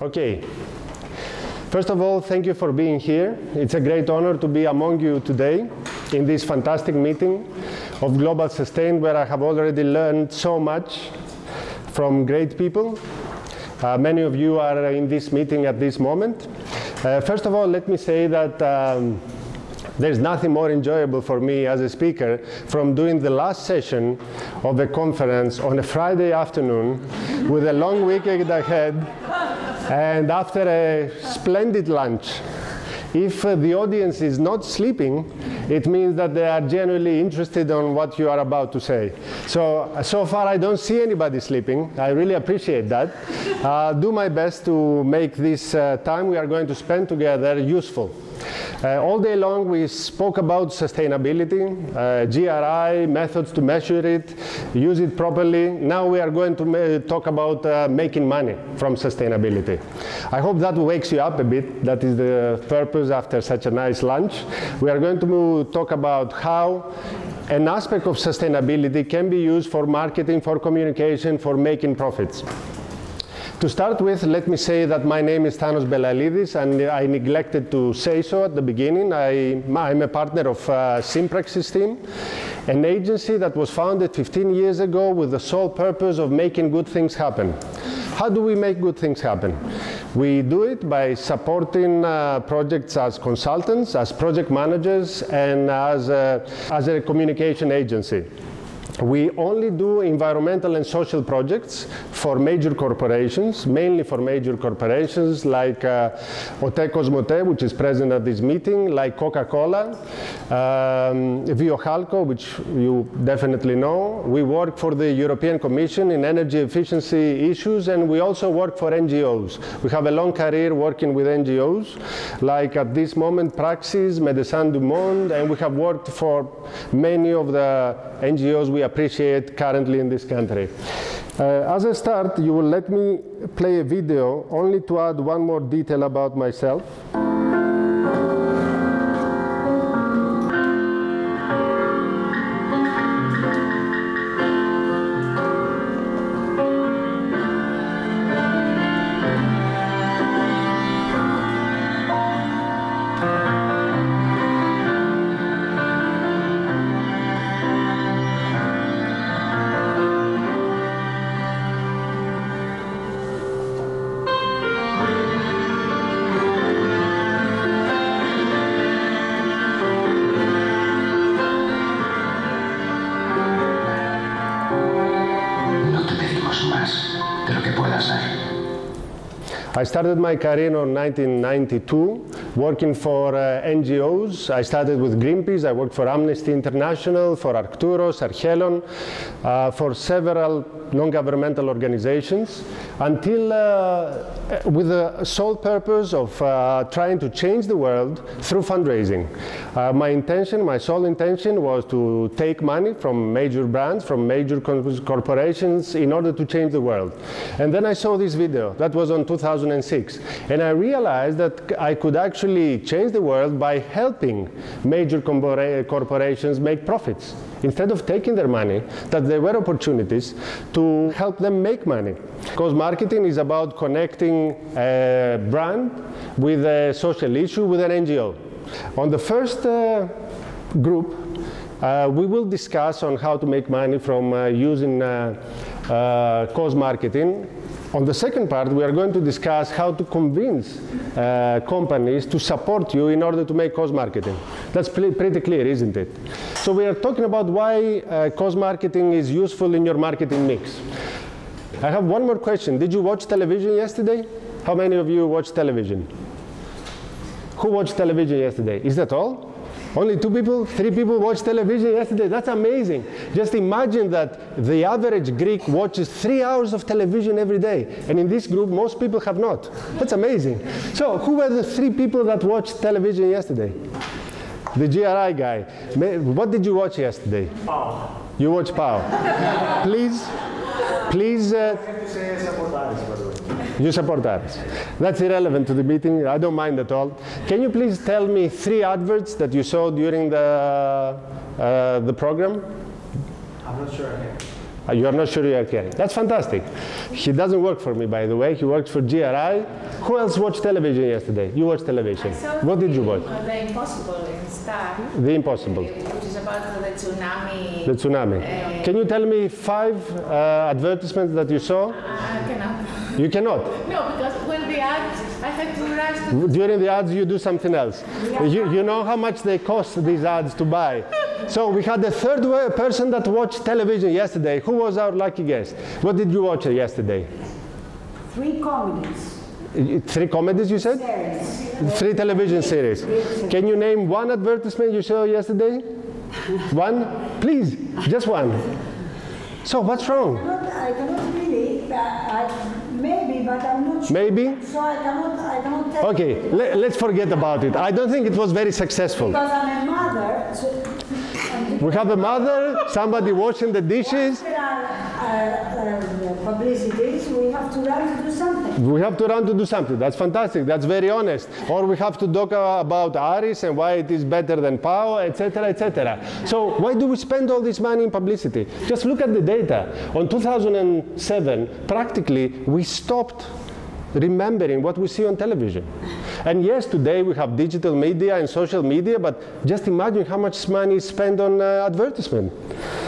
Okay. First of all, thank you for being here. It's a great honor to be among you today in this fantastic meeting of Global Sustain, where I have already learned so much from great people. Many of you are in this meeting at this moment. First of all, let me say that there's nothing more enjoyable for me as a speaker from doing the last session of the conference on a Friday afternoon with a long weekend ahead and after a splendid lunch. If the audience is not sleeping, it means that they are genuinely interested in what you are about to say. So far I don't see anybody sleeping. I really appreciate that. Do my best to make this time we are going to spend together useful. All day long we spoke about sustainability, GRI, methods to measure it, use it properly. Now we are going to talk about making money from sustainability. I hope that wakes you up a bit. That is the purpose after such a nice lunch. We are going to talk about how an aspect of sustainability can be used for marketing, for communication, for making profits. To start with, let me say that my name is Thanos Belalidis, and I neglected to say so at the beginning. I'm a partner of Simpraxis team, an agency that was founded 15 years ago with the sole purpose of making good things happen. How do we make good things happen? We do it by supporting projects as consultants, as project managers, and as a communication agency. We only do environmental and social projects for major corporations, mainly for major corporations like Ote Cosmote, which is present at this meeting, like Coca-Cola, Viohalco, which you definitely know. We work for the European Commission in energy efficiency issues, and we also work for NGOs. We have a long career working with NGOs, like at this moment Praxis, Médecins du Monde, and we have worked for many of the NGOs we appreciate currently in this country. As a start, you will let me play a video only to add one more detail about myself. I started my career in 1992 working for NGOs. I started with Greenpeace, I worked for Amnesty International, for Arcturus, Archelon, for several non-governmental organizations, until with the sole purpose of trying to change the world through fundraising. My sole intention was to take money from major brands, from major corporations in order to change the world. And then I saw this video, that was on 2006, and I realized that I could actually change the world by helping major corporations make profits. Instead of taking their money, that there were opportunities to help them make money. Because marketing is about connecting a brand with a social issue with an NGO. On the first group, we will discuss on how to make money from using cause marketing. On the second part, we are going to discuss how to convince companies to support you in order to make cause marketing. That's pretty clear, isn't it? So we are talking about why cause marketing is useful in your marketing mix. I have one more question. Did you watch television yesterday? How many of you watched television? Who watched television yesterday? Is that all? Only 2 people, 3 people watched television yesterday. That's amazing. Just imagine that the average Greek watches 3 hours of television every day. And in this group, most people have not. That's amazing. So who were the 3 people that watched television yesterday? The GRI guy. What did you watch yesterday? Pau. You watched Pau. Please. You support us. That's irrelevant to the meeting. I don't mind at all. Can you please tell me 3 adverts that you saw during the program? I'm not sure I can. You are not sure you are caring. That's fantastic. He doesn't work for me, by the way. He works for GRI. Who else watched television yesterday? You watched television. What did you watch? The Impossible in Star. The Impossible. Which is about the tsunami. The tsunami. Can you tell me 5 advertisements that you saw? I cannot. You cannot? No, because when the ads, I had to rush to... During the ads, you do something else. You know how much they cost, these ads, to buy. So we had the third person that watched television yesterday. Who was our lucky guest? What did you watch yesterday? 3 comedies. 3 comedies, you said? Series. 3 television series. Can you name 1 advertisement you saw yesterday? 1? Please, just 1. So what's wrong? I cannot really, maybe, but I'm not sure. Maybe? So I cannot tell. Okay, let's forget about it. I don't think it was very successful. Because I'm a mother. So we have a mother, somebody washing the dishes. There are publicities, we have to run to do something. We have to run to do something. That's fantastic. That's very honest. Or we have to talk about Aris and why it is better than Pau, etc., etc. So why do we spend all this money in publicity? Just look at the data. On 2007, practically, we stopped remembering what we see on television. And yes, today we have digital media and social media, but just imagine how much money is spent on advertisement.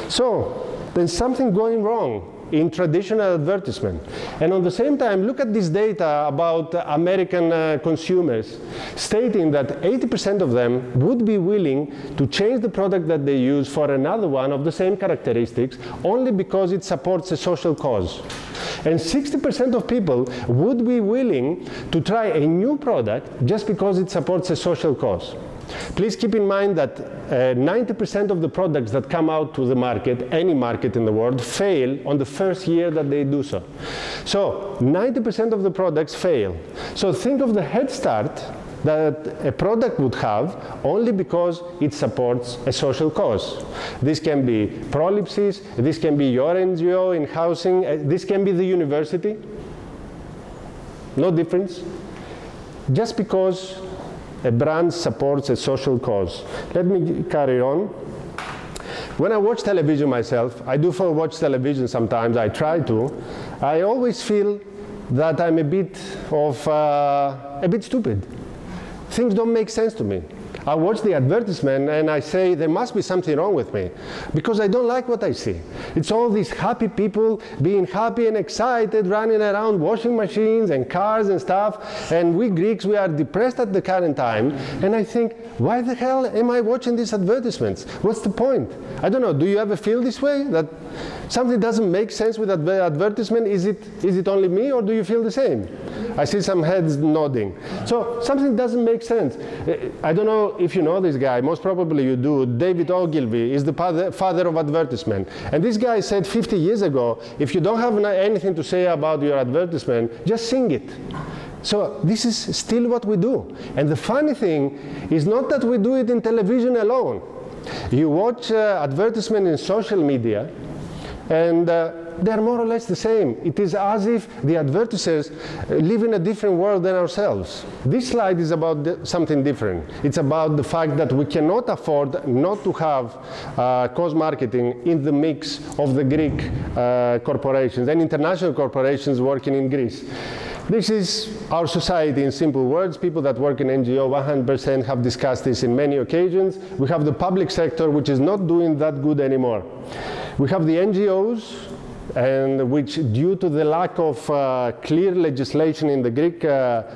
So there's something going wrong in traditional advertisement. And at the same time, look at this data about American consumers, stating that 80% of them would be willing to change the product that they use for another one of the same characteristics, only because it supports a social cause. And 60% of people would be willing to try a new product just because it supports a social cause. Please keep in mind that 90% of the products that come out to the market, any market in the world, fail on the first year that they do so. So 90% of the products fail. So think of the head start that a product would have only because it supports a social cause. This can be Prolipsis, this can be your NGO in housing, this can be the university. No difference. Just because a brand supports a social cause. Let me carry on. When I watch television myself, I do watch television sometimes, I try to, I always feel that I'm a bit stupid. Things don't make sense to me. I watch the advertisement and I say there must be something wrong with me because I don't like what I see. It's all these happy people being happy and excited, running around washing machines and cars and stuff, and we Greeks, we are depressed at the current time, and I think, why the hell am I watching these advertisements? What's the point? I don't know, do you ever feel this way? That something doesn't make sense with advertisement? Is it only me, or do you feel the same? I see some heads nodding. So something doesn't make sense. I don't know if you know this guy, most probably you do. David Ogilvy is the father of advertisement. And this guy said 50 years ago, if you don't have anything to say about your advertisement, just sing it. So this is still what we do. And the funny thing is not that we do it in television alone. You watch advertisement in social media, and they're more or less the same. It is as if the advertisers live in a different world than ourselves. This slide is about something different. It's about the fact that we cannot afford not to have cause marketing in the mix of the Greek corporations and international corporations working in Greece. This is our society in simple words. People that work in NGO 100% have discussed this in many occasions. We have the public sector, which is not doing that good anymore. We have the NGOs, and which, due to the lack of clear legislation in the Greek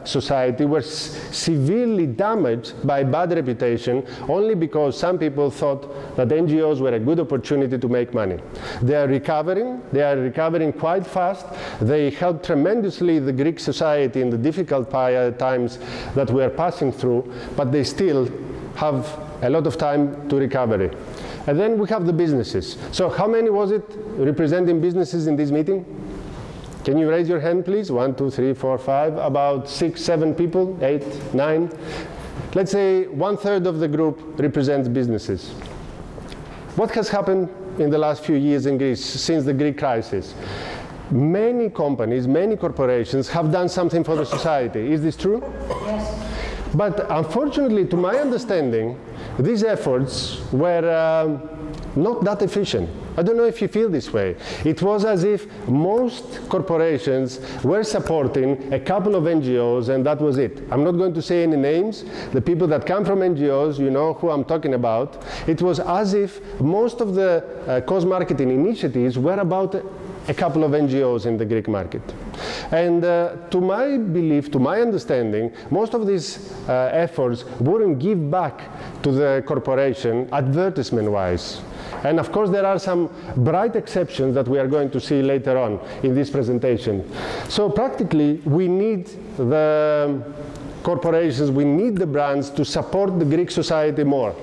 society, were severely damaged by bad reputation only because some people thought that NGOs were a good opportunity to make money. They are recovering quite fast. They helped tremendously the Greek society in the difficult times that we are passing through, but they still have a lot of time to recovery. And then we have the businesses. So how many was it representing businesses in this meeting? Can you raise your hand, please? 1, 2, 3, 4, 5, about 6, 7 people, 8, 9. Let's say 1/3 of the group represents businesses. What has happened in the last few years in Greece since the Greek crisis? Many companies, many corporations have done something for the society. Is this true? Yes. But unfortunately, to my understanding, these efforts were not that efficient. I don't know if you feel this way. It was as if most corporations were supporting a couple of NGOs and that was it. I'm not going to say any names. The people that come from NGOs, you know who I'm talking about. It was as if most of the cause marketing initiatives were about a couple of NGOs in the Greek market. And to my belief, to my understanding, most of these efforts wouldn't give back to the corporation advertisement-wise. And of course, there are some bright exceptions that we are going to see later on in this presentation. So practically, we need the corporations, we need the brands to support the Greek society more.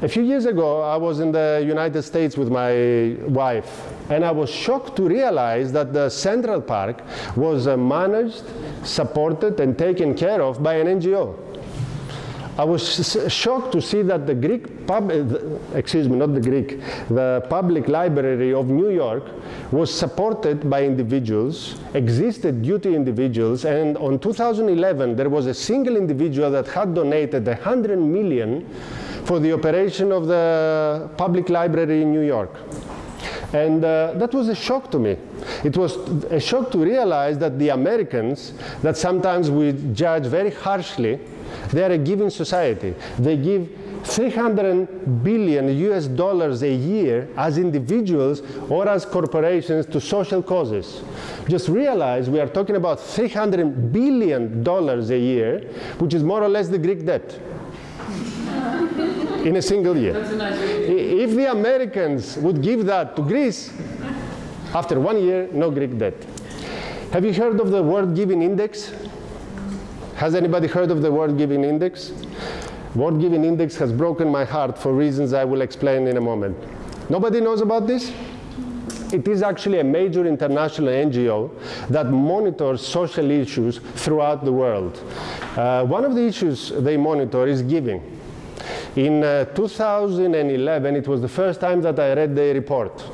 A few years ago, I was in the United States with my wife, and I was shocked to realize that the Central Park was managed, supported, and taken care of by an NGO. I was shocked to see that the the Public Library of New York was supported by individuals, existed due to individuals, and on 2011 there was a single individual that had donated $100 million for the operation of the Public Library in New York. And that was a shock to me. It was a shock to realize that the Americans, that sometimes we judge very harshly, they are a giving society. They give $300 billion US a year as individuals or as corporations to social causes. Just realize we are talking about $300 billion a year, which is more or less the Greek debt in a single year. If the Americans would give that to Greece, after 1 year, no Greek debt. Have you heard of the World Giving Index? Has anybody heard of the World Giving Index? World Giving Index has broken my heart for reasons I will explain in a moment. Nobody knows about this? It is actually a major international NGO that monitors social issues throughout the world. One of the issues they monitor is giving. In 2011, it was the first time that I read the report.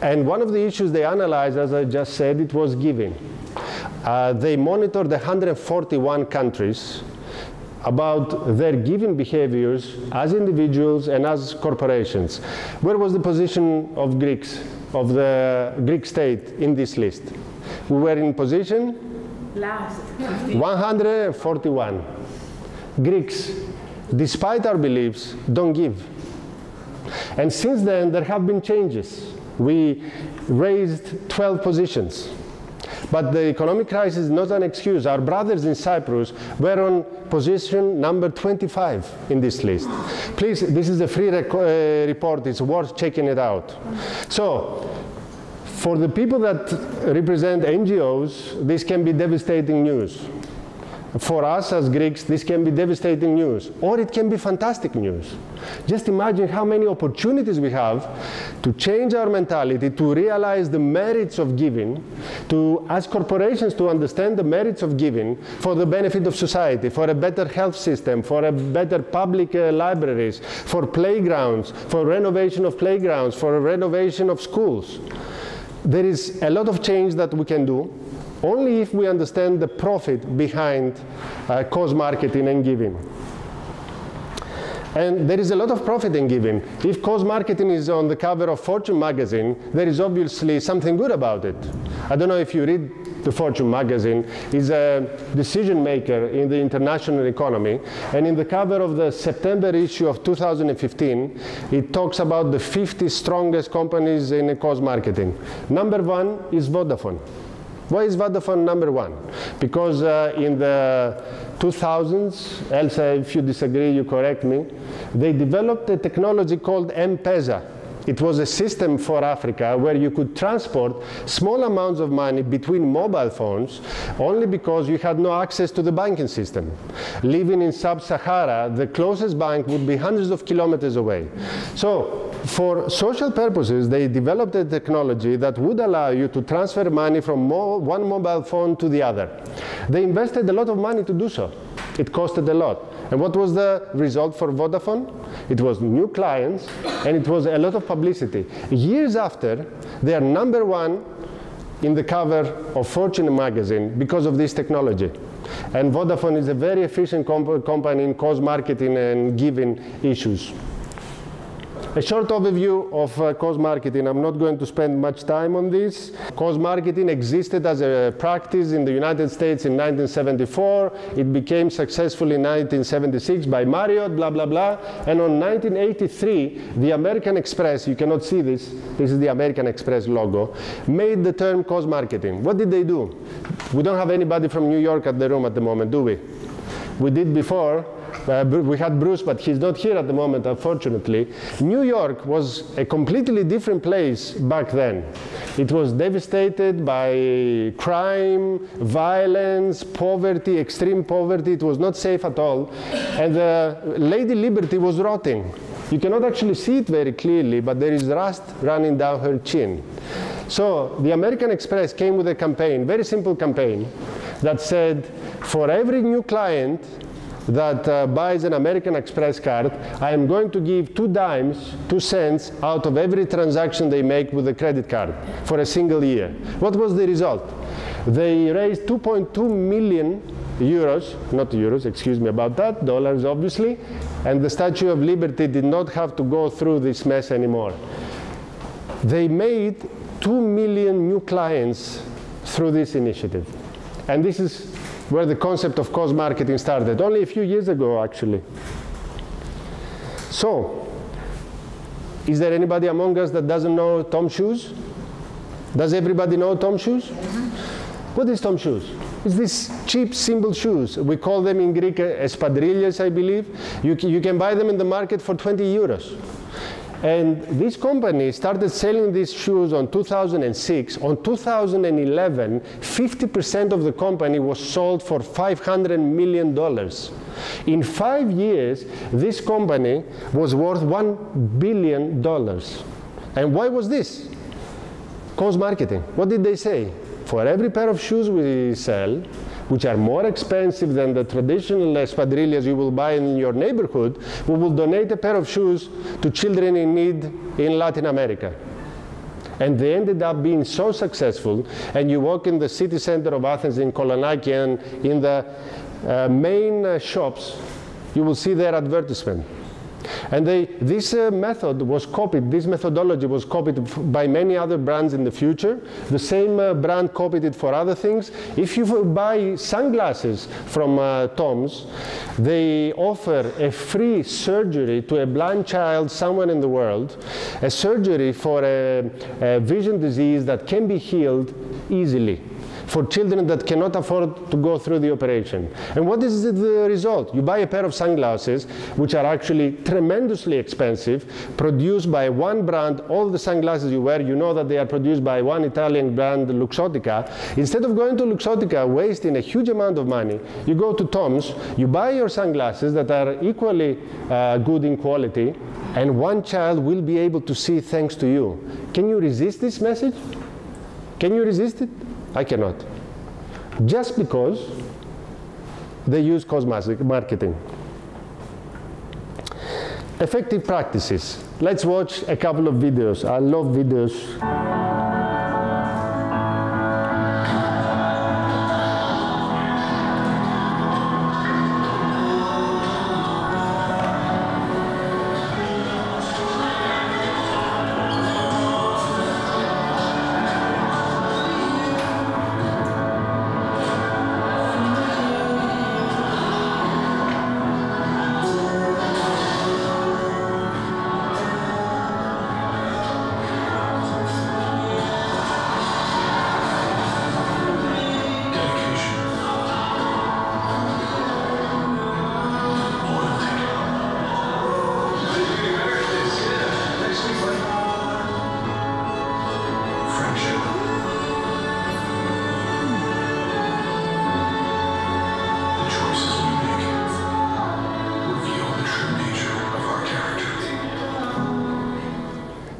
And one of the issues they analyzed, as I just said, it was giving. They monitored 141 countries about their giving behaviors as individuals and as corporations. Where was the position of Greeks, of the Greek state in this list? We were in position? Last. 141. Greeks, despite our beliefs, don't give. And since then, there have been changes. We raised 12 positions. But the economic crisis is not an excuse. Our brothers in Cyprus were on position number 25 in this list. Please, this is a free report. It's worth checking it out. So, for the people that represent NGOs, this can be devastating news. For us as Greeks, this can be devastating news, or it can be fantastic news. Just imagine how many opportunities we have to change our mentality, to realize the merits of giving, to, as corporations, to understand the merits of giving for the benefit of society, for a better health system, for a better public libraries, for playgrounds, for renovation of playgrounds, for renovation of schools. There is a lot of change that we can do, only if we understand the profit behind cause marketing and giving. And there is a lot of profit in giving. If cause marketing is on the cover of Fortune magazine, there is obviously something good about it. I don't know if you read the Fortune magazine. It's a decision maker in the international economy. And in the cover of the September issue of 2015, it talks about the 50 strongest companies in cause marketing. Number 1 is Vodafone. Why is Vodafone number 1? Because in the 2000s, Elsa, if you disagree, you correct me, they developed a technology called M-Pesa. It was a system for Africa where you could transport small amounts of money between mobile phones only because you had no access to the banking system. Living in sub-Sahara, the closest bank would be hundreds of kilometers away. So, for social purposes, they developed a technology that would allow you to transfer money from one mobile phone to the other. They invested a lot of money to do so. It costed a lot. And what was the result for Vodafone? It was new clients, and it was a lot of publicity. Years after, they are number 1 in the cover of Fortune magazine because of this technology. And Vodafone is a very efficient company in cause marketing and giving issues. A short overview of cause marketing. I'm not going to spend much time on this. Cause marketing existed as a practice in the United States in 1974. It became successful in 1976 by Marriott, blah, blah, blah. And on 1983, the American Express, you cannot see this, this is the American Express logo, made the term cause marketing. What did they do? We don't have anybody from New York at the room at the moment, do we? We did before. We had Bruce, but he's not here at the moment, unfortunately. New York was a completely different place back then. It was devastated by crime, violence, poverty, extreme poverty. It was not safe at all. And Lady Liberty was rotting. You cannot actually see it very clearly, but there is rust running down her chin. So the American Express came with a campaign, very simple campaign, that said, for every new client that buys an American Express card, I am going to give 2 dimes, 2 cents out of every transaction they make with the credit card for a single year. What was the result? They raised 2.2 million euros, not euros, excuse me about that, dollars obviously, and the Statue of Liberty did not have to go through this mess anymore. They made 2 million new clients through this initiative. And this is where the concept of cause marketing started, only a few years ago, actually. So, is there anybody among us that doesn't know Tom Shoes? Does everybody know Tom Shoes? What is Tom Shoes? It's these cheap, simple shoes. We call them in Greek espadrilles, I believe. You can buy them in the market for 20 euros. And this company started selling these shoes on 2006. On 2011, 50% of the company was sold for $500 million. In 5 years, this company was worth $1 billion. And why was this? Cause marketing. What did they say? For every pair of shoes we sell, which are more expensive than the traditional espadrilles you will buy in your neighborhood, we will donate a pair of shoes to children in need in Latin America. And they ended up being so successful, and you walk in the city center of Athens in Kolonaki, and in the main shops, you will see their advertisement. And this method was copied, this methodology was copied by many other brands in the future. The same brand copied it for other things. If you buy sunglasses from Tom's, they offer a free surgery to a blind child somewhere in the world, a surgery for a vision disease that can be healed easily, for children that cannot afford to go through the operation. And what is the result? You buy a pair of sunglasses, which are actually tremendously expensive, produced by one brand. All the sunglasses you wear, you know that they are produced by one Italian brand, Luxottica. Instead of going to Luxottica, wasting a huge amount of money, you go to Tom's, you buy your sunglasses that are equally good in quality, and one child will be able to see thanks to you. Can you resist this message? Can you resist it? I cannot. Just because they use cause marketing. Effective practices. Let's watch a couple of videos. I love videos.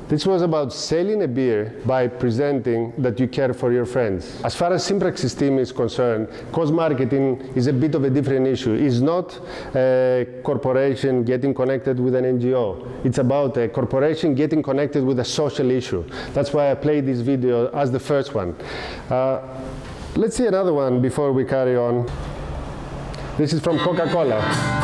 This was about selling a beer by presenting that you care for your friends. As far as Simprax System is concerned, cause marketing is a bit of a different issue. It's not a corporation getting connected with an NGO. It's about a corporation getting connected with a social issue. That's why I played this video as the first one. Let's see another one before we carry on. This is from Coca-Cola.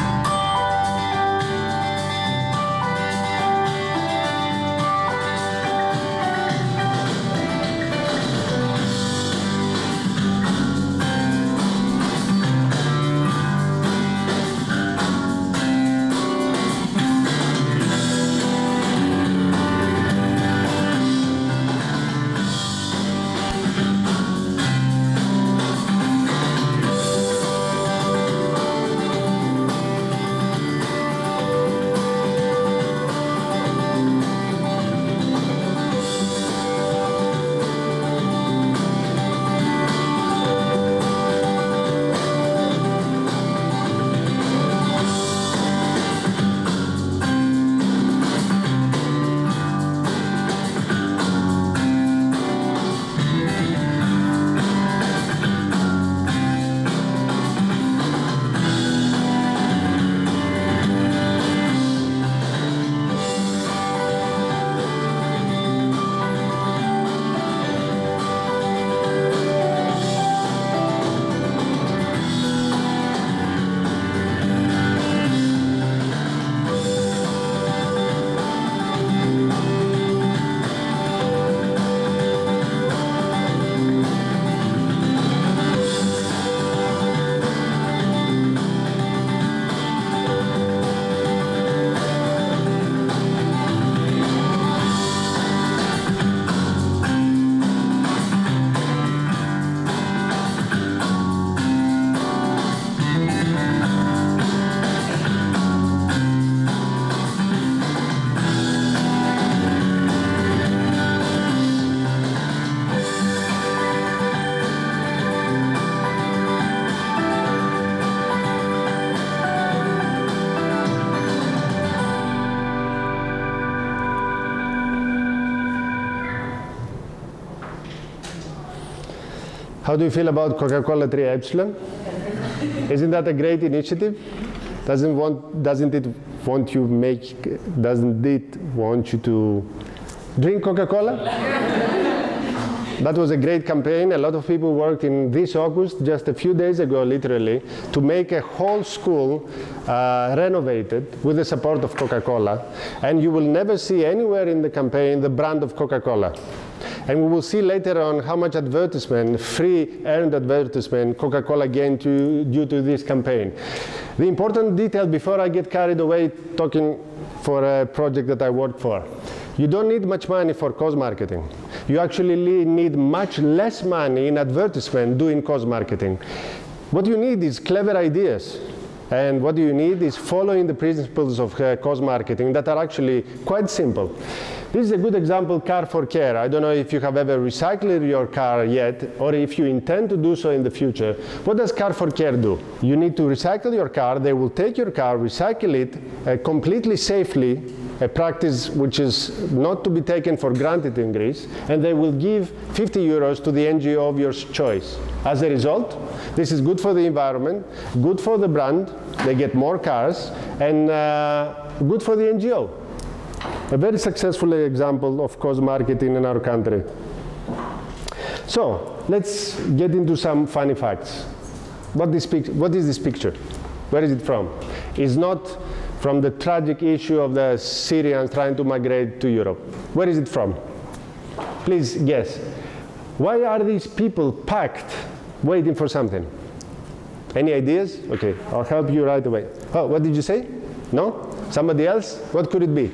How do you feel about Coca-Cola 3 Epsilon? Isn't that a great initiative? Doesn't it want you to drink Coca-Cola? That was a great campaign. A lot of people worked in this August, just a few days ago, literally, to make a whole school renovated with the support of Coca-Cola. And you will never see anywhere in the campaign the brand of Coca-Cola. And we will see later on how much advertisement, free earned advertisement, Coca-Cola gained due to this campaign. The important detail before I get carried away talking for a project that I worked for. You don't need much money for cause marketing. You actually need much less money in advertisement doing cause marketing. What you need is clever ideas. And what you need is following the principles of cause marketing that are actually quite simple. This is a good example, Car for Care. I don't know if you have ever recycled your car yet, or if you intend to do so in the future. What does Car for Care do? You need to recycle your car. They will take your car, recycle it completely safely, a practice which is not to be taken for granted in Greece, and they will give 50 euros to the NGO of your choice. As a result, this is good for the environment, good for the brand, they get more cars, and good for the NGO. A very successful example of cause marketing in our country. So, let's get into some funny facts. What is this picture? Where is it from? It's not from the tragic issue of the Syrians trying to migrate to Europe. Where is it from? Please guess. Why are these people packed, waiting for something? Any ideas? Okay, I'll help you right away. Oh, what did you say? No? Somebody else? What could it be?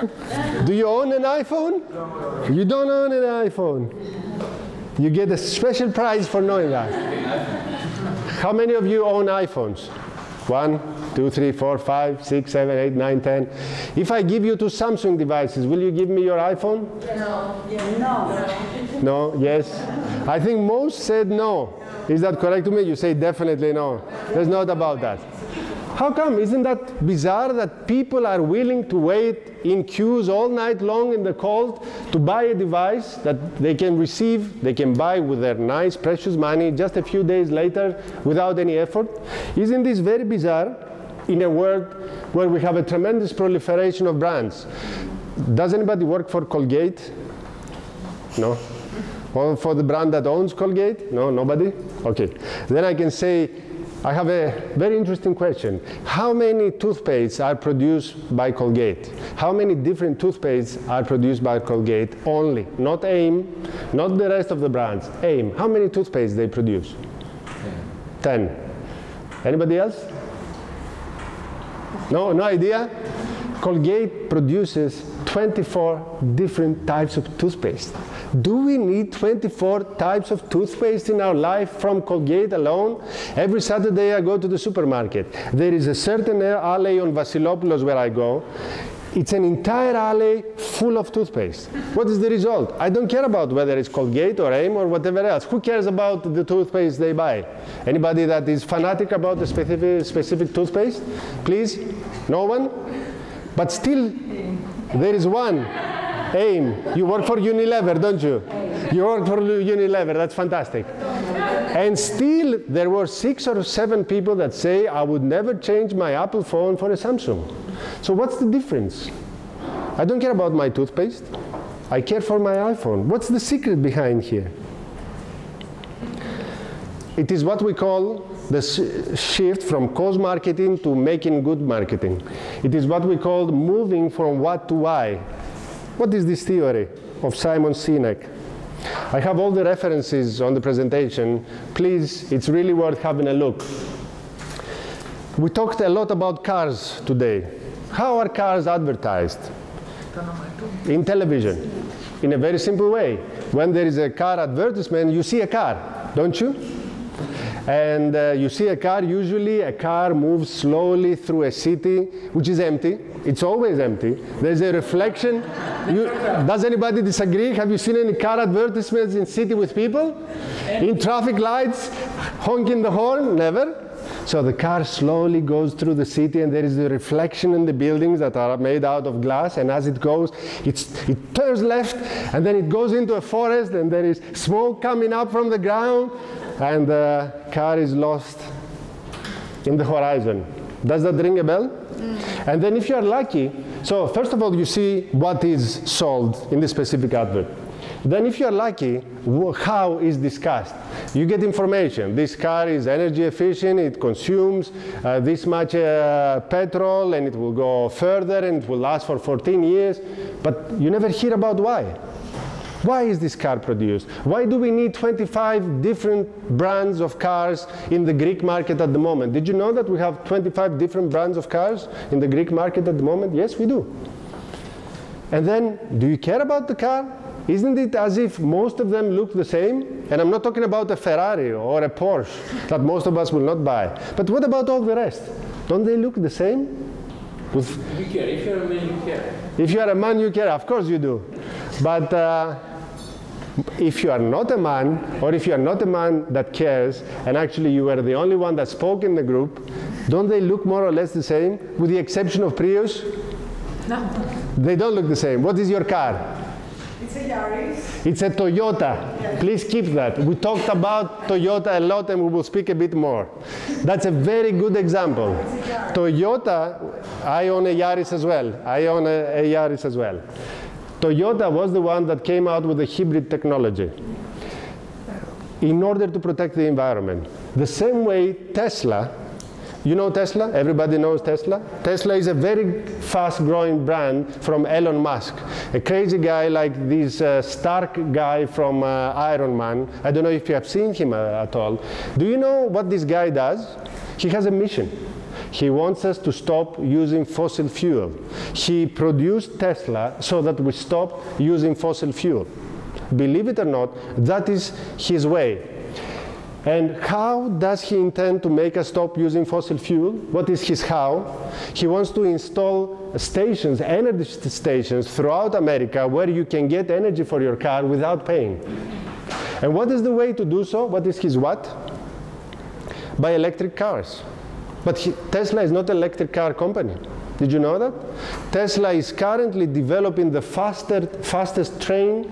iPhone. Do you own an iPhone? No. You don't own an iPhone. You get a special prize for knowing that. How many of you own iPhones? 1, 2, 3, 4, 5, 6, 7, 8, 9, 10. If I give you 2 Samsung devices, will you give me your iPhone? No. No. No? Yes? I think most said no. Is that correct to me? You say definitely no. There's no doubt about that. How come? Isn't that bizarre that people are willing to wait in queues all night long in the cold to buy a device that they can receive, they can buy with their nice, precious money just a few days later without any effort? Isn't this very bizarre in a world where we have a tremendous proliferation of brands? Does anybody work for Colgate? No? Or for the brand that owns Colgate? No? Nobody? Okay. Then I can say, I have a very interesting question. How many toothpastes are produced by Colgate? How many different toothpastes are produced by Colgate only? Not AIM, not the rest of the brands. AIM. How many toothpastes they produce? 10. Anybody else? No idea? Colgate produces 24 different types of toothpaste. Do we need 24 types of toothpaste in our life from Colgate alone? Every Saturday I go to the supermarket. There is a certain alley on Vasilopoulos where I go. It's an entire alley full of toothpaste. What is the result? I don't care about whether it's Colgate or AIM or whatever else. Who cares about the toothpaste they buy? Anybody that is fanatic about the specific toothpaste? Please? No one? But still, there is one. AIM. You work for Unilever, don't you? You work for Unilever. That's fantastic. And still, there were 6 or 7 people that say, I would never change my Apple phone for a Samsung. So what's the difference? I don't care about my toothpaste. I care for my iPhone. What's the secret behind here? It is what we call the shift from cause marketing to making good marketing. It is what we call moving from what to why. What is this theory of Simon Sinek? I have all the references on the presentation. Please, it's really worth having a look. We talked a lot about cars today. How are cars advertised? In television. In a very simple way. When there is a car advertisement, you see a car, don't you? And you see a car, usually a car moves slowly through a city, which is empty. It's always empty. There's a reflection. Does anybody disagree? Have you seen any car advertisements in city with people? In traffic lights, honking the horn? Never. So the car slowly goes through the city, and there is a reflection in the buildings that are made out of glass, and as it goes, it turns left, and then it goes into a forest, and there is smoke coming up from the ground, and the car is lost in the horizon. Does that ring a bell? And then if you are lucky, so first of all, you see what is sold in the specific advert. Then if you are lucky, how is discussed? You get information. This car is energy efficient, it consumes this much petrol, and it will go further, and it will last for 14 years. But you never hear about why. Why is this car produced? Why do we need 25 different brands of cars in the Greek market at the moment? Did you know that we have 25 different brands of cars in the Greek market at the moment? Yes, we do. And then, do you care about the car? Isn't it as if most of them look the same? And I'm not talking about a Ferrari or a Porsche that most of us will not buy. But what about all the rest? Don't they look the same? You care. If you're a man, you care. If you are a man, you care. Of course you do. But if you are not a man, or if you are not a man that cares, and actually you were the only one that spoke in the group, don't they look more or less the same, with the exception of Prius? No. They don't look the same. What is your car? It's a Yaris. It's a Toyota. Yes. Please keep that. We talked about Toyota a lot, and we will speak a bit more. That's a very good example. Toyota, I own a Yaris as well. I own a Yaris as well. Toyota was the one that came out with the hybrid technology in order to protect the environment. The same way Tesla, you know Tesla? Everybody knows Tesla? Tesla is a very fast-growing brand from Elon Musk, a crazy guy like this Stark guy from Iron Man. I don't know if you have seen him at all. Do you know what this guy does? He has a mission. He wants us to stop using fossil fuel. He produced Tesla so that we stop using fossil fuel. Believe it or not, that is his way. And how does he intend to make us stop using fossil fuel? What is his how? He wants to install stations, energy stations throughout America where you can get energy for your car without paying. And what is the way to do so? What is his what? By electric cars. But Tesla is not an electric car company. Did you know that? Tesla is currently developing the fastest train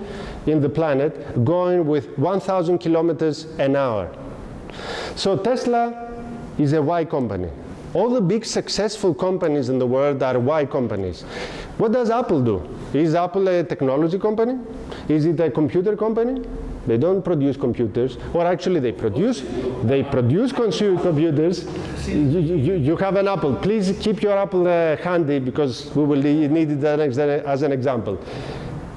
in the planet, going with 1,000 kilometers an hour. So Tesla is a Y company. All the big successful companies in the world are Y companies. What does Apple do? Is Apple a technology company? Is it a computer company? They don't produce computers, or actually they produce consumer computers. You have an Apple. Please keep your Apple handy, because we will need it as an example.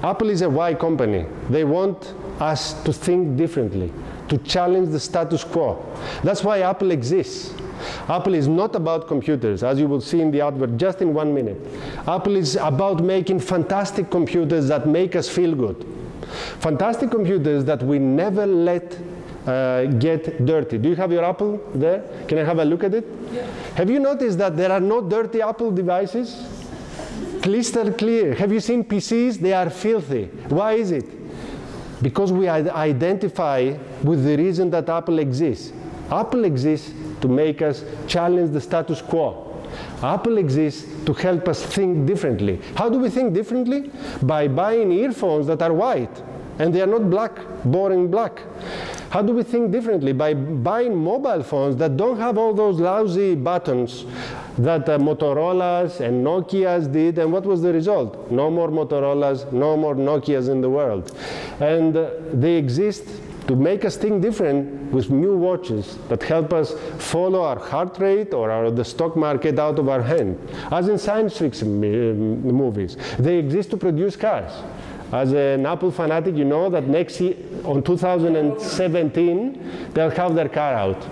Apple is a Y company. They want us to think differently, to challenge the status quo. That's why Apple exists. Apple is not about computers, as you will see in the advert just in 1 minute. Apple is about making fantastic computers that make us feel good. Fantastic computers that we never let get dirty. Do you have your Apple there? Can I have a look at it? Yeah. Have you noticed that there are no dirty Apple devices? Crystal clear. Have you seen PCs? They are filthy. Why is it? Because we identify with the reason that Apple exists. Apple exists to make us challenge the status quo. Apple exists to help us think differently. How do we think differently? By buying earphones that are white, and they are not black, boring black. How do we think differently? By buying mobile phones that don't have all those lousy buttons that Motorola's and Nokia's did, and what was the result? No more Motorola's, no more Nokia's in the world. And they exist to make us think different with new watches that help us follow our heart rate or the stock market out of our hand, as in science fiction movies. They exist to produce cars. As an Apple fanatic, you know that next year, on 2017, they'll have their car out.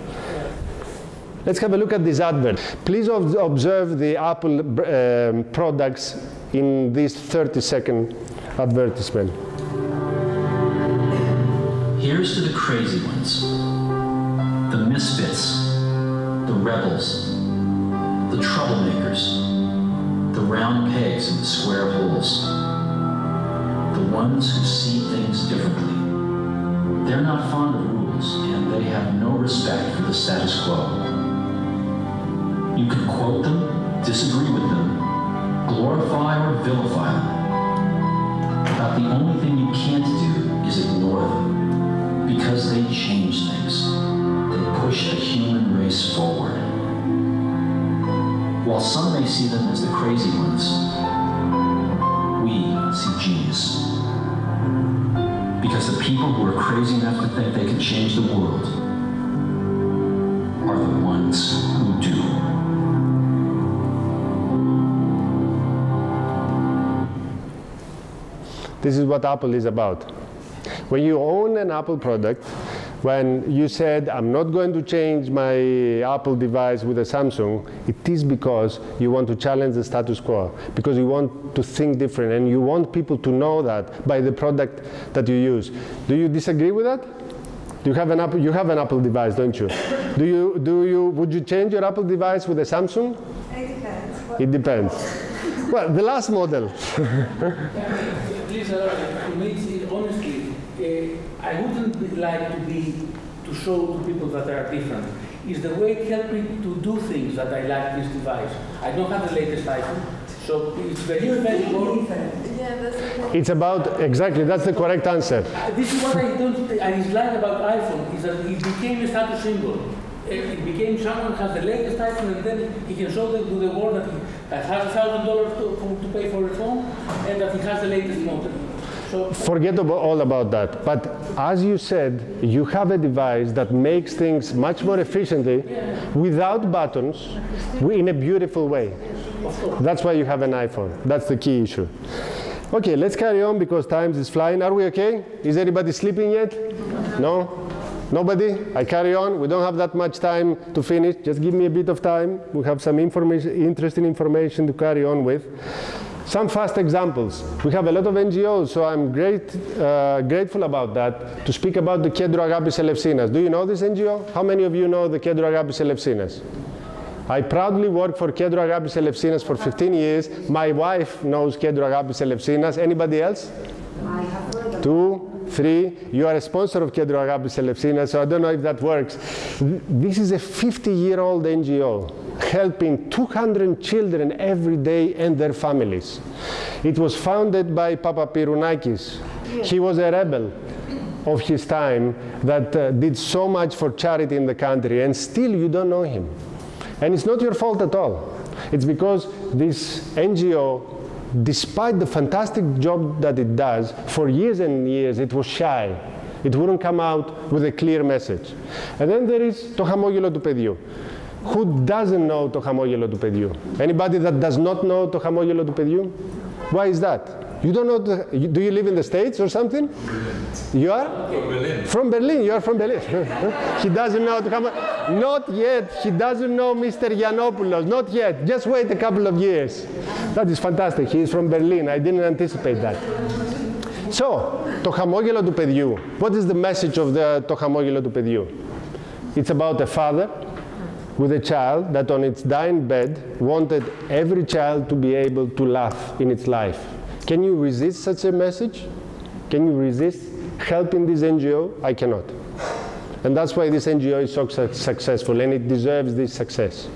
Let's have a look at this advert. Please observe the Apple products in this 30-second advertisement. Here's to the crazy ones, the misfits, the rebels, the troublemakers, the round pegs in the square holes, the ones who see things differently. They're not fond of rules, and they have no respect for the status quo. You can quote them, disagree with them, glorify or vilify them. About the only thing you can't do is ignore them, because they change things. They push the human race forward. While some may see them as the crazy ones, we see genius. Because the people who are crazy enough to think they can change the world are the ones who do. This is what Apple is about. When you own an Apple product, when you said, I'm not going to change my Apple device with a Samsung, it is because you want to challenge the status quo, because you want to think different, and you want people to know that by the product that you use. Do you disagree with that? You have an Apple device, don't you? Would you change your Apple device with a Samsung? It depends. It depends. Well, the last model. Please, to me, honestly, I wouldn't like to show to people that are different. It's the way it helped me to do things that I like this device. I don't have the latest iPhone, so it's very different. Yeah, that's the point. It's about, exactly, that's the correct answer. This is what I dislike about iPhone, is that it became a status symbol. It became someone has the latest iPhone, and then he can show them to the world that he has $1,000 to pay for a phone, and that he has the latest model. So forget all about that. But as you said, you have a device that makes things much more efficiently, without buttons, in a beautiful way. That's why you have an iPhone. That's the key issue. Okay, let's carry on because time is flying. Are we okay? Is anybody sleeping yet? No? Nobody? I carry on. We don't have that much time to finish. Just give me a bit of time. We have some interesting information to carry on with. Some fast examples. We have a lot of NGOs, so I'm grateful about that, to speak about the Kέντρο Αγάπης Ελευσίνας. Do you know this NGO? How many of you know the Kέντρο Αγάπης Ελευσίνας? I proudly work for Kέντρο Αγάπης Ελευσίνας for 15 years. My wife knows Kέντρο Αγάπης Ελευσίνας. Anybody else? I have heard of 2, 3. You are a sponsor of Kέντρο Αγάπης Ελευσίνας, so I don't know if that works. This is a 50-year-old NGO helping 200 children every day and their families. It was founded by Papa Pirounakis. He was a rebel of his time that did so much for charity in the country, and still you don't know him. And it's not your fault at all. It's because this NGO, despite the fantastic job that it does, for years and years it was shy. It wouldn't come out with a clear message. And then there is το χαμόγελο του παιδιού. Who doesn't know το χαμόγελο του παιδιού? Anybody that does not know το χαμόγελο του παιδιού? Why is that? You don't know, do you live in the States or something? You are? From Berlin. From Berlin, you are from Berlin. He doesn't know, not yet, he doesn't know Mr. Yiannopoulos, not yet, just wait a couple of years. That is fantastic, he is from Berlin, I didn't anticipate that. So, το χαμόγελο του παιδιού. What is the message of το χαμόγελο του παιδιού? It's about a father with a child that on its dying bed wanted every child to be able to laugh in its life. Can you resist such a message? Can you resist helping this NGO? I cannot. And that's why this NGO is so successful, and it deserves this success.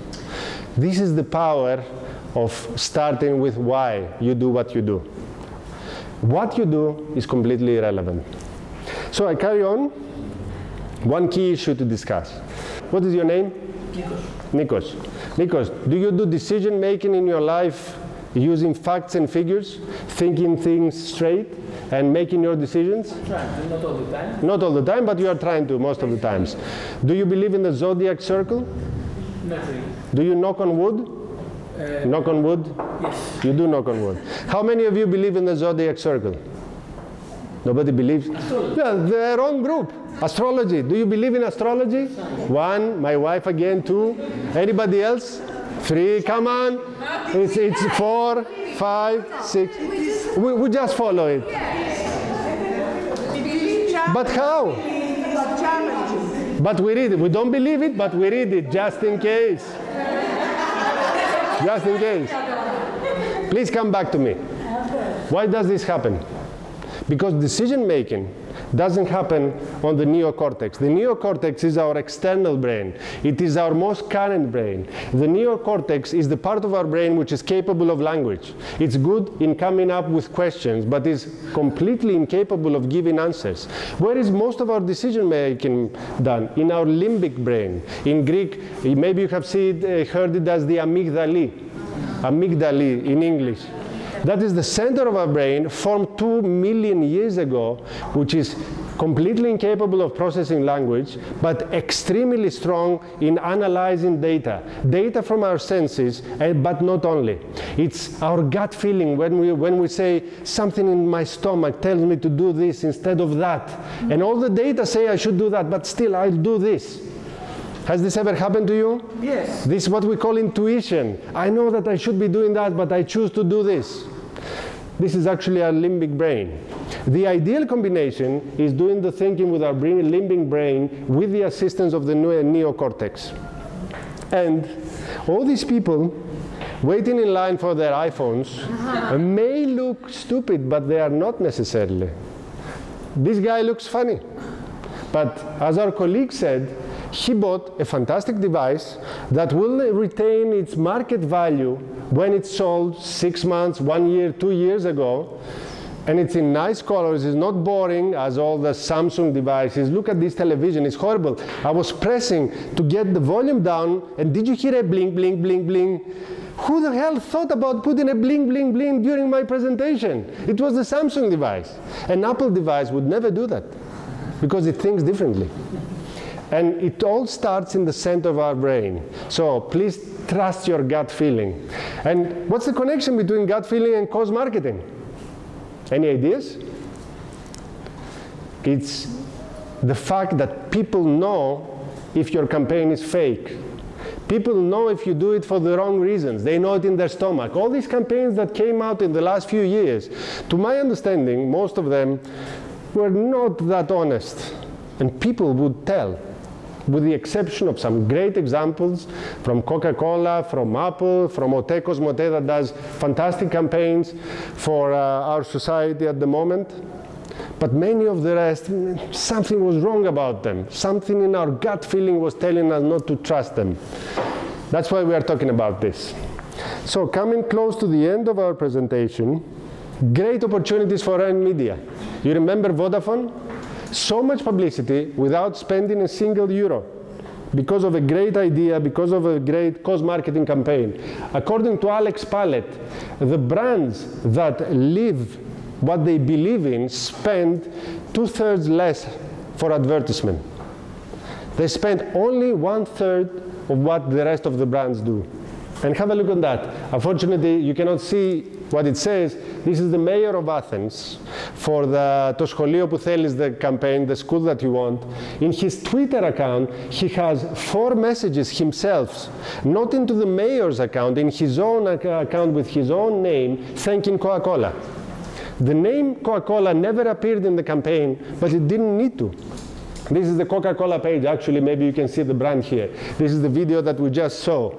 This is the power of starting with why you do what you do. What you do is completely irrelevant. So I carry on. One key issue to discuss. What is your name? Nikos. Nikos, do you do decision making in your life using facts and figures, thinking things straight and making your decisions? I'm trying, not all the time. Not all the time, but you are trying to most of the times. Do you believe in the zodiac circle? Not really. Do you knock on wood? Knock on wood? Yes. You do knock on wood. How many of you believe in the zodiac circle? Nobody believes? Yeah, the wrong group. Astrology. Do you believe in astrology? 1, my wife again, 2. Anybody else? 3, come on. It's 4, 5, 6. We just follow it. But how? But we read it. We don't believe it, but we read it just in case. Just in case. Please come back to me. Why does this happen? Because decision making doesn't happen on the neocortex. The neocortex is our external brain. It is our most current brain. The neocortex is the part of our brain which is capable of language. It's good in coming up with questions, but is completely incapable of giving answers. Where is most of our decision making done? In our limbic brain. In Greek, maybe you have heard it as the amygdala. Amygdala in English. That is the center of our brain, formed 2 million years ago, which is completely incapable of processing language, but extremely strong in analyzing data. Data from our senses, but not only. It's our gut feeling when we say something in my stomach tells me to do this instead of that. And all the data say I should do that, but still I'll do this. Has this ever happened to you? Yes. This is what we call intuition. I know that I should be doing that, but I choose to do this. This is actually our limbic brain. The ideal combination is doing the thinking with our limbic brain with the assistance of the neocortex. And all these people waiting in line for their iPhones may look stupid, but they are not necessarily. This guy looks funny. But as our colleague said, he bought a fantastic device that will retain its market value when it's sold 6 months, 1 year, 2 years ago. And it's in nice colors. It's not boring as all the Samsung devices. Look at this television. It's horrible. I was pressing to get the volume down, and did you hear a bling, bling, bling, bling? Who the hell thought about putting a bling, bling, bling during my presentation? It was the Samsung device. An Apple device would never do that because it thinks differently. And it all starts in the center of our brain. So please trust your gut feeling. And what's the connection between gut feeling and cause marketing? Any ideas? It's the fact that people know if your campaign is fake. People know if you do it for the wrong reasons. They know it in their stomach. All these campaigns that came out in the last few years, to my understanding, most of them were not that honest. And people would tell, with the exception of some great examples from Coca-Cola, from Apple, from Ote Cosmote that does fantastic campaigns for our society at the moment. But many of the rest, something was wrong about them. Something in our gut feeling was telling us not to trust them. That's why we are talking about this. So coming close to the end of our presentation, great opportunities for earned media. You remember Vodafone? So much publicity without spending a single euro because of a great idea, because of a great cause-marketing campaign. According to Alex Pallet, the brands that live what they believe in spend 2/3 less for advertisement. They spend only 1/3 of what the rest of the brands do. And have a look at that. Unfortunately, you cannot see what it says. This is the mayor of Athens for το σχολείο που θέλεις, the campaign, the school that you want. In his Twitter account, he has 4 messages himself, not into the mayor's account, in his own account with his own name, thanking Coca-Cola. The name Coca-Cola never appeared in the campaign, but it didn't need to. This is the Coca-Cola page. Actually, maybe you can see the brand here. This is the video that we just saw.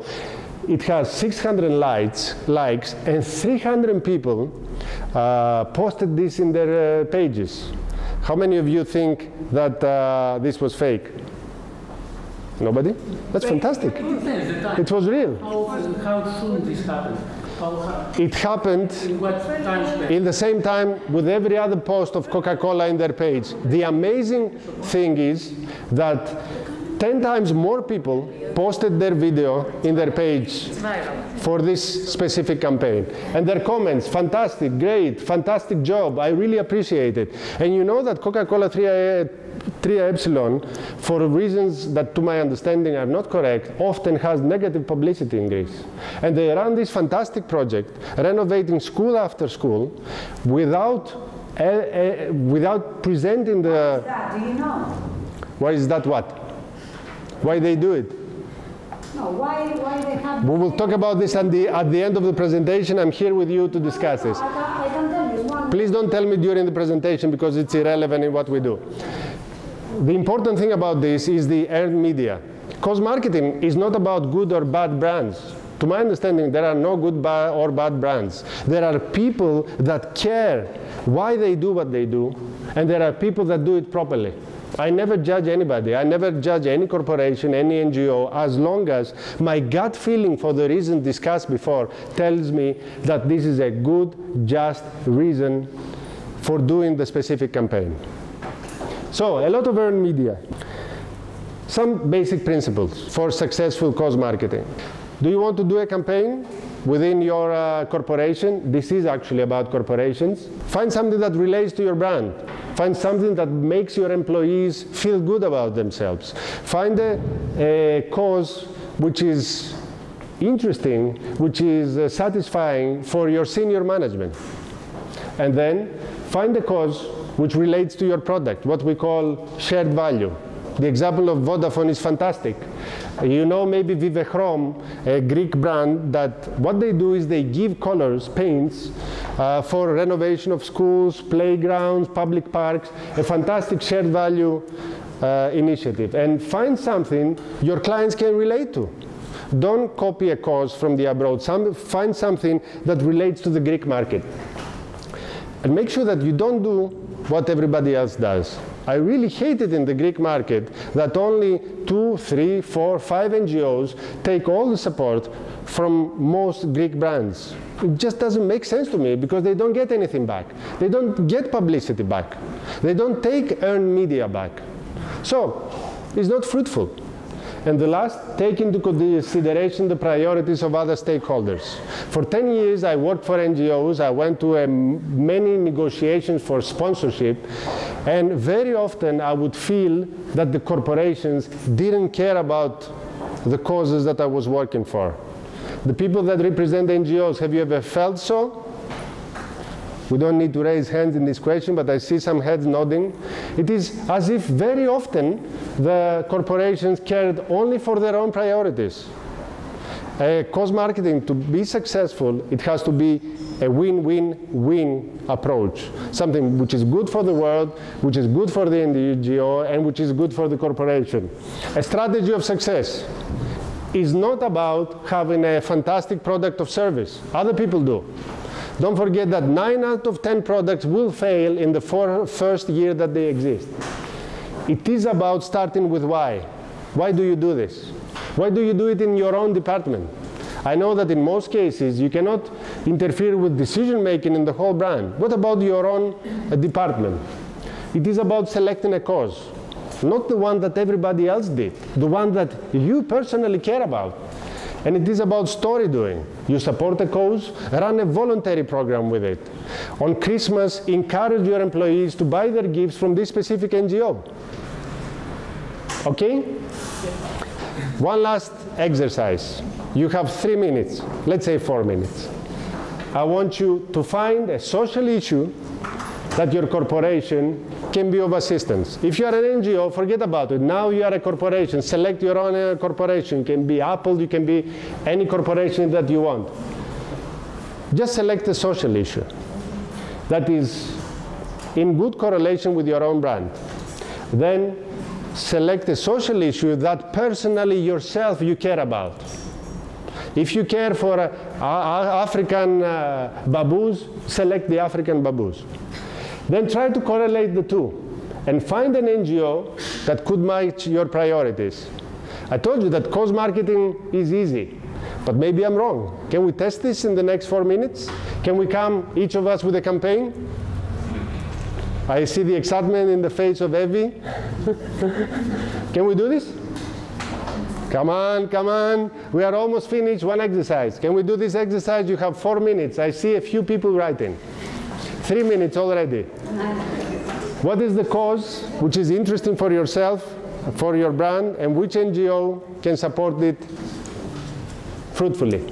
It has 600 likes, and 300 people posted this in their pages. How many of you think that this was fake? Nobody? That's fantastic. It was real. How soon this happened? It happened In what time span? in the same time with every other post of Coca-Cola in their page. The amazing thing is that 10 times more people posted their video in their page for this specific campaign. And their comments, fantastic, great, fantastic job, I really appreciate it. And you know that Coca-Cola 3 Epsilon, for reasons that to my understanding are not correct, often has negative publicity in Greece. And they run this fantastic project, renovating school after school, without presenting the... Do you know? Why is that what? Why they do it? No, why they have... We will talk about this at the end of the presentation. I'm here with you to discuss this. I can tell you one. Please don't tell me during the presentation because it's irrelevant in what we do. The important thing about this is the earned media. Cause marketing is not about good or bad brands. To my understanding, there are no good or bad brands. There are people that care why they do what they do, and there are people that do it properly. I never judge anybody. I never judge any corporation, any NGO, as long as my gut feeling for the reason discussed before tells me that this is a good, just reason for doing the specific campaign. So, a lot of earned media. Some basic principles for successful cause marketing. Do you want to do a campaign within your corporation? This is actually about corporations. Find something that relates to your brand. Find something that makes your employees feel good about themselves. Find a cause which is interesting, which is satisfying for your senior management. And then find a cause which relates to your product, what we call shared value. The example of Vodafone is fantastic. You know maybe Vivechrom, a Greek brand, that what they do is they give colors, paints, for renovation of schools, playgrounds, public parks, a fantastic shared value initiative. And find something your clients can relate to. Don't copy a cause from the abroad. Find something that relates to the Greek market. And make sure that you don't do what everybody else does. I really hate it in the Greek market that only 2, 3, 4, 5 NGOs take all the support from most Greek brands. It just doesn't make sense to me because they don't get anything back. They don't get publicity back. They don't take earned media back. So, it's not fruitful. And the last, take into consideration the priorities of other stakeholders. For 10 years, I worked for NGOs. I went to many negotiations for sponsorship. And very often, I would feel that the corporations didn't care about the causes that I was working for. The people that represent NGOs, have you ever felt so? We don't need to raise hands in this question, but I see some heads nodding. It is as if very often the corporations cared only for their own priorities. Cause marketing, to be successful, it has to be a win-win-win approach. Something which is good for the world, which is good for the NGO, and which is good for the corporation. A strategy of success is not about having a fantastic product or service. Other people do. Don't forget that 9 out of 10 products will fail in the first year that they exist. It is about starting with why. Why do you do this? Why do you do it in your own department? I know that in most cases you cannot interfere with decision making in the whole brand. What about your own department? It is about selecting a cause, not the one that everybody else did, the one that you personally care about. And it is about story doing. You support a cause, run a voluntary program with it. On Christmas, encourage your employees to buy their gifts from this specific NGO. Okay? One last exercise. You have 3 minutes, let's say 4 minutes. I want you to find a social issue that your corporation can be of assistance. If you are an NGO, forget about it. Now you are a corporation. Select your own corporation. It can be Apple, you can be any corporation that you want. Just select a social issue that is in good correlation with your own brand. Then select a social issue that personally yourself you care about. If you care for African baboons, select the African baboons. Then try to correlate the two and find an NGO that could match your priorities. I told you that cause marketing is easy, but maybe I'm wrong. Can we test this in the next 4 minutes? Can we come, each of us, with a campaign? I see the excitement in the face of Evie. Can we do this? Come on, come on. We are almost finished. One exercise. Can we do this exercise? You have 4 minutes. I see a few people writing. 3 minutes already. What is the cause which is interesting for yourself, for your brand, and which NGO can support it fruitfully?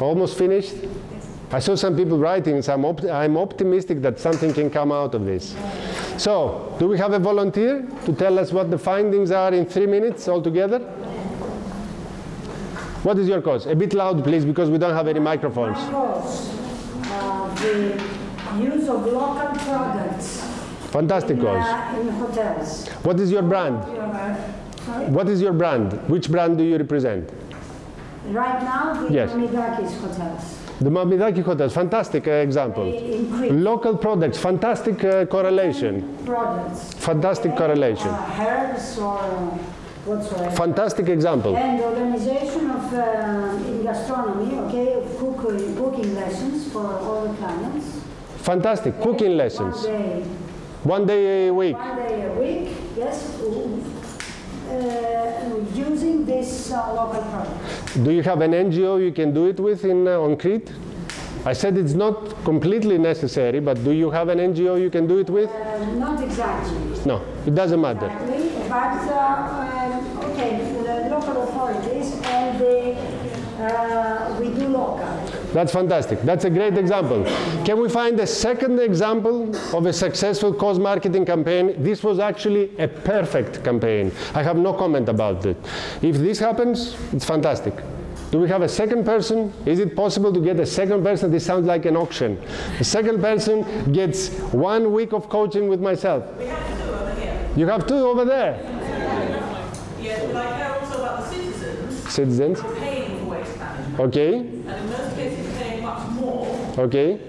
Almost finished? I saw some people writing, so I'm optimistic that something can come out of this. So, do we have a volunteer to tell us what the findings are in 3 minutes altogether? What is your cause? A bit loud, please, because we don't have any microphones. My cause, the use of local products. Fantastic cause. In hotels. What is your brand? Sorry? What is your brand? Which brand do you represent? Right now, the Yes. Onidakis hotels. The Mamidaki hotels, fantastic example. Local products, fantastic correlation. Products. Fantastic correlation. Herbs or whatsoever. Fantastic example. And organization of, in gastronomy, okay, of cooking lessons for all the clients. Fantastic, cooking lessons. 1 day. 1 day a week. 1 day a week, yes. Using this local product. Do you have an NGO you can do it with on Crete? I said it's not completely necessary, but do you have an NGO you can do it with? Not exactly. No, it doesn't matter. Exactly, but okay, the local authorities and we do local. That's fantastic. That's a great example. Can we find a second example of a successful cause marketing campaign? This was actually a perfect campaign. I have no comment about it. If this happens, it's fantastic. Do we have a second person? Is it possible to get a second person? This sounds like an auction. The second person gets 1 week of coaching with myself. We have 2 over here. You have 2 over there. Yes, but I care also about the citizens. Citizens. Who are paying for waste management. Okay. And in most cases paying much more. Okay.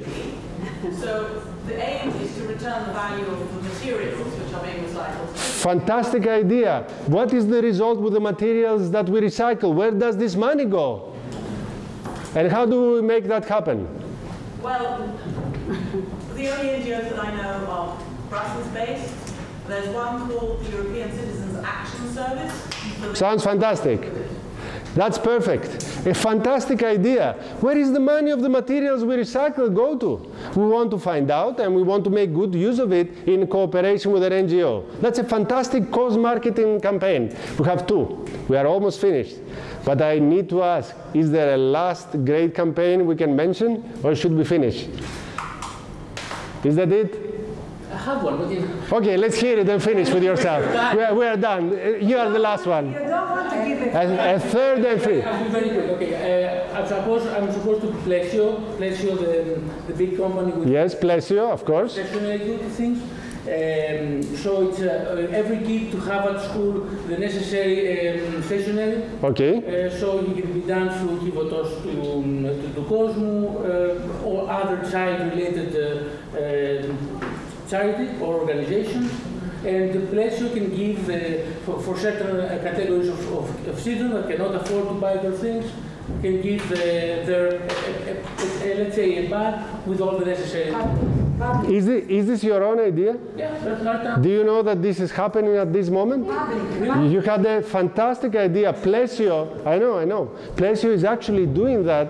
So the aim is to return the value of the materials which are being recycled. Fantastic idea. What is the result with the materials that we recycle? Where does this money go? And how do we make that happen? Well, the only NGOs that I know are Brussels-based. There's one called the European Citizens Action Service. Sounds fantastic. That's perfect. A fantastic idea. Where is the money of the materials we recycle go to? We want to find out, and we want to make good use of it in cooperation with an NGO. That's a fantastic cause marketing campaign. We have 2. We are almost finished. But I need to ask, is there a last great campaign we can mention, or should we finish? Is that it? I have one, but Okay, let's hear it and finish with yourself. We are done. You are the last one. You don't want to give it. A third and free. I'll be very quick. Okay, I'm supposed to Plesio, the big company with Yes, Plesio, of course. stationary things. So it's every kid to have at school the necessary stationery. Okay. So it can be done through Kivotos to Cosmo or other child-related charity or organizations. And the Plesio can give for certain categories of children that cannot afford to buy their things, can give their let's say a bag with all the necessary. Is this your own idea? Yeah, that's not. Do you know that this is happening at this moment? You had a fantastic idea. Plesio, I know. Plesio is actually doing that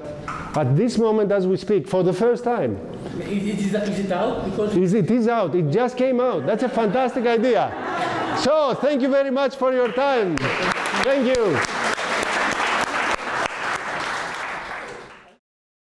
at this moment as we speak for the first time. Is it out? Because It is out. It just came out. That's a fantastic idea. So, thank you very much for your time. Thank you.